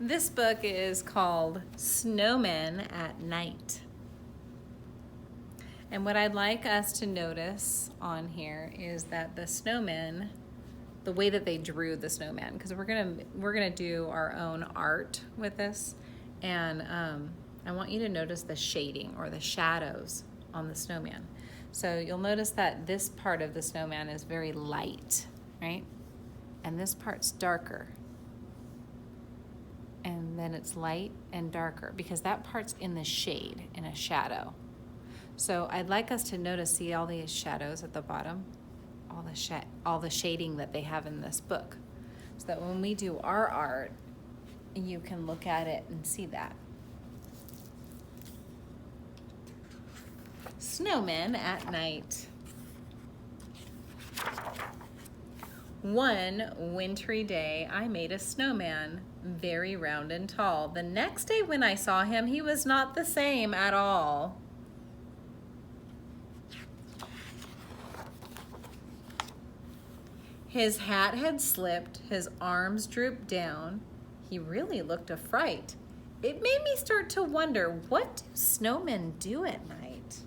This book is called Snowmen at Night. And what I'd like us to notice on here is that the snowmen, the way that they drew the snowman, because we're gonna do our own art with this, and I want you to notice the shading or the shadows on the snowman. So you'll notice that this part of the snowman is very light, right? And this part's darker. And then it's light and darker because that part's in the shade, in a shadow. So I'd like us to notice, see all these shadows at the bottom? All the shading that they have in this book. So that when we do our art, you can look at it and see that. Snowmen at Night. One wintry day, I made a snowman, very round and tall. The next day when I saw him, he was not the same at all. His hat had slipped, his arms drooped down. He really looked a fright. It made me start to wonder, what do snowmen do at night?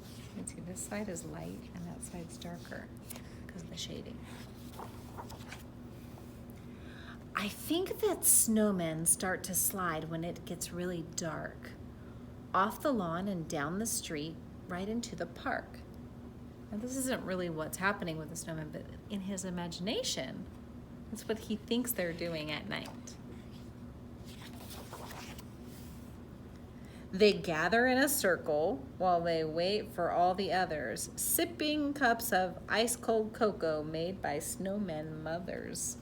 You can see this side is light and that side's darker because of the shading. I think that snowmen start to slide when it gets really dark, off the lawn and down the street, right into the park. Now, this isn't really what's happening with the snowman, but in his imagination, that's what he thinks they're doing at night. They gather in a circle while they wait for all the others, sipping cups of ice-cold cocoa made by snowmen mothers.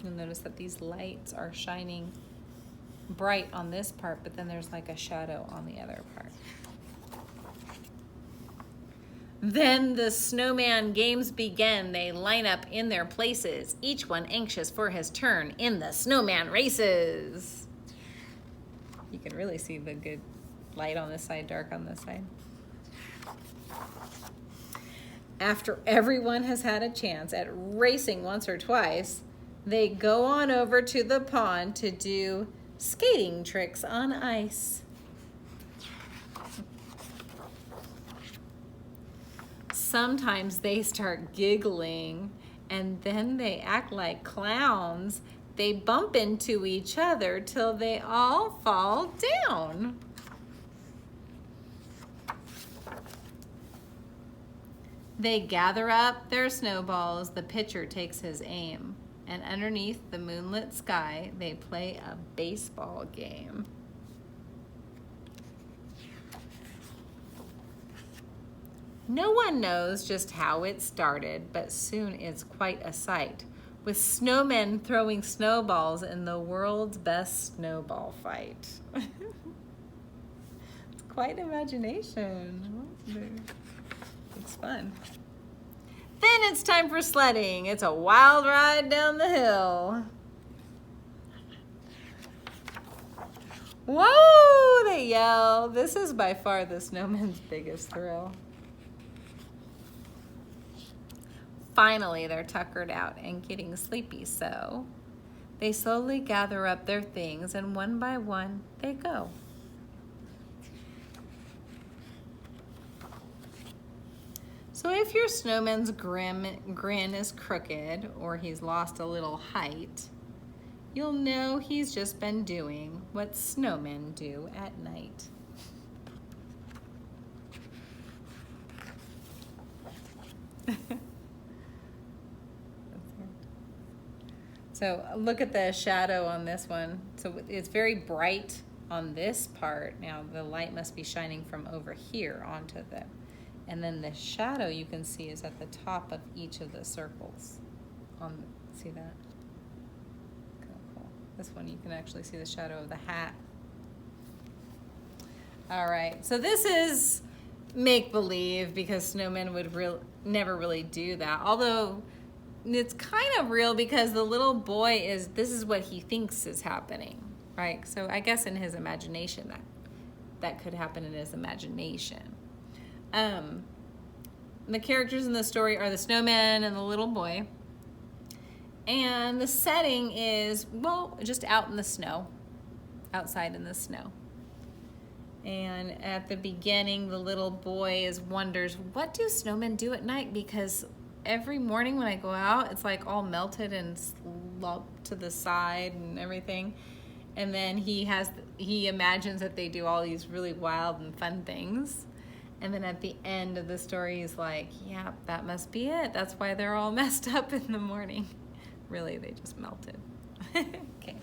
You'll notice that these lights are shining bright on this part, but then there's like a shadow on the other part. Then the snowman games begin. They line up in their places, each one anxious for his turn in the snowman races. You can really see the good light on this side, dark on this side. After everyone has had a chance at racing once or twice, they go on over to the pond to do skating tricks on ice. Sometimes they start giggling and then they act like clowns. They bump into each other till they all fall down. They gather up their snowballs. The pitcher takes his aim. And underneath the moonlit sky, they play a baseball game. No one knows just how it started, but soon it's quite a sight, with snowmen throwing snowballs in the world's best snowball fight. It's quite imagination. It's fun. Then it's time for sledding. It's a wild ride down the hill. Whoa, they yell. This is by far the snowman's biggest thrill. Finally, they're tuckered out and getting sleepy, so they slowly gather up their things and one by one they go. So if your snowman's grin is crooked or he's lost a little height, you'll know he's just been doing what snowmen do at night. So look at the shadow on this one. So it's very bright on this part. Now the light must be shining from over here onto the, and then the shadow you can see is at the top of each of the circles. See that? Cool. This one you can actually see the shadow of the hat. All right, so this is make-believe because snowmen would never really do that. Although it's kind of real because the little boy this is what he thinks is happening, right? So I guess in his imagination that could happen in his imagination. The characters in the story are the snowman and the little boy. And the setting is, well, just out in the snow, outside in the snow. And at the beginning, the little boy wonders, what do snowmen do at night? Because every morning when I go out, it's like all melted and slumped to the side and everything. And then he imagines that they do all these really wild and fun things. And then at the end of the story, he's like, yeah, that must be it. That's why they're all messed up in the morning. Really, they just melted. Okay.